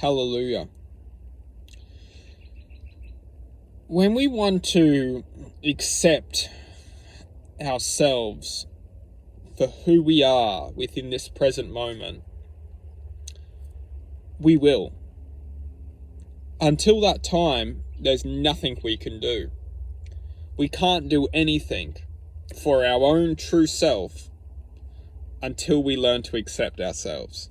Hallelujah. When we want to accept ourselves for who we are within this present moment, we will. Until that time, there's nothing we can do. We can't do anything for our own true self until we learn to accept ourselves.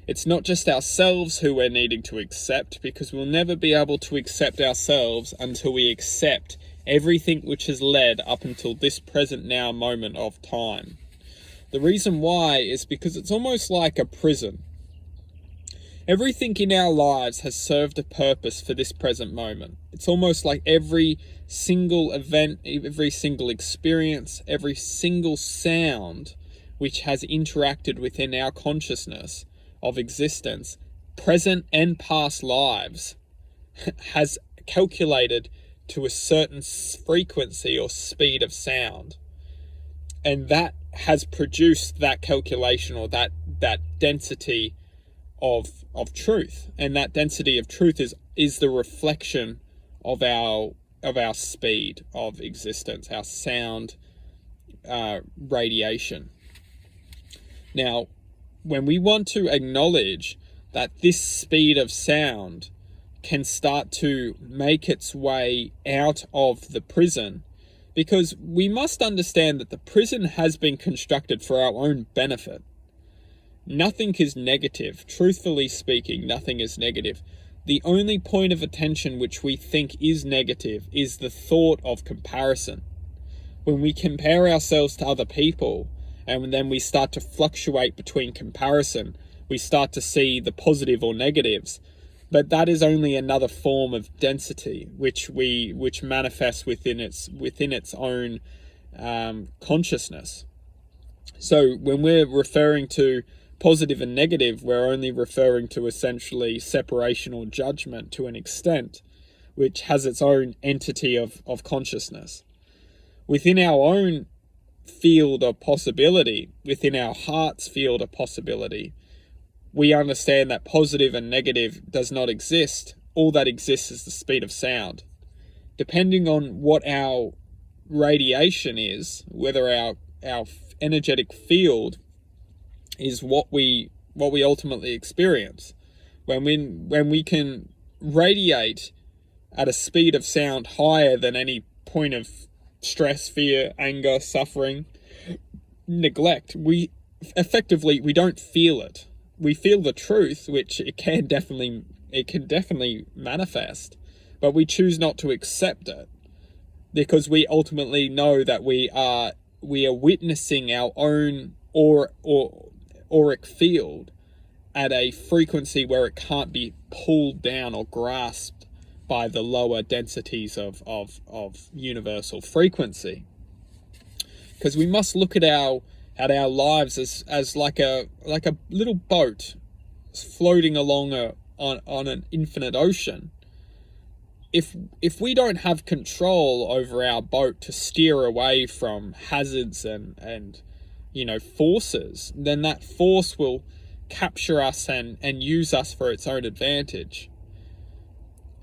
It's not just ourselves who we're needing to accept, because we'll never be able to accept ourselves until we accept everything which has led up until this present now moment of time. The reason why is because it's almost like a prison. Everything in our lives has served a purpose for this present moment. It's almost like every single event, every single experience, every single sound which has interacted within our consciousness of existence, present and past lives, has calculated to a certain frequency or speed of sound. And that has produced that calculation or that density of truth. And that density of truth is the reflection of our speed of existence, our sound radiation. Now, when we want to acknowledge that this speed of sound can start to make its way out of the prison, because we must understand that the prison has been constructed for our own benefit. Nothing is negative. Truthfully speaking, nothing is negative. The only point of attention which we think is negative is the thought of comparison. When we compare ourselves to other people, and then we start to fluctuate between comparison, we start to see the positive or negatives. But that is only another form of density which manifests within its own consciousness. So when we're referring to positive and negative, we're only referring to essentially separation or judgment to an extent, which has its own entity of consciousness. Within our own field of possibility, within our heart's field of possibility, we understand that positive and negative does not exist. All that exists is the speed of sound. Depending on what our radiation is, whether our energetic field is what we ultimately experience. When we can radiate at a speed of sound higher than any point of stress, fear, anger, suffering, neglect, we don't feel it. We feel the truth, which it can definitely manifest, but we choose not to accept it, because we ultimately know that we are witnessing our own auric field at a frequency where it can't be pulled down or grasped by the lower densities of universal frequency. Because we must look at our lives as like a little boat floating along on an infinite ocean. If we don't have control over our boat to steer away from hazards and forces, then that force will capture us and use us for its own advantage.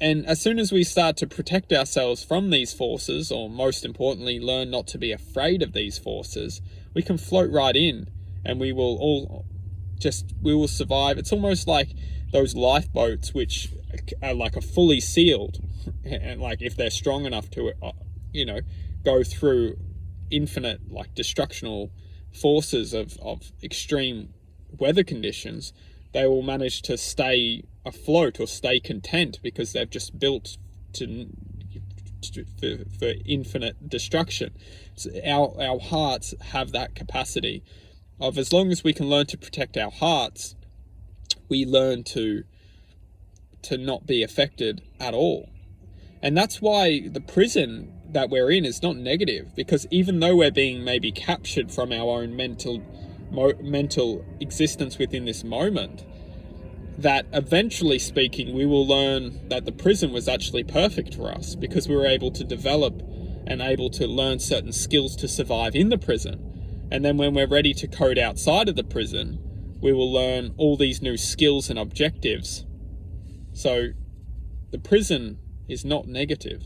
And as soon as we start to protect ourselves from these forces, or most importantly, learn not to be afraid of these forces, we can float right in, and we will survive. It's almost like those lifeboats which are like a fully sealed, and like if they're strong enough to go through infinite like destructional forces of extreme weather conditions, they will manage to stay afloat or stay content, because they've just built for infinite destruction. So our hearts have that capacity of, as long as we can learn to protect our hearts, we learn to not be affected at all. And that's why the prison that we're in is not negative, because even though we're being maybe captured from our own mental existence within this moment, that eventually speaking, we will learn that the prison was actually perfect for us, because we were able to develop and able to learn certain skills to survive in the prison. And then when we're ready to code outside of the prison, we will learn all these new skills and objectives So the prison is not negative.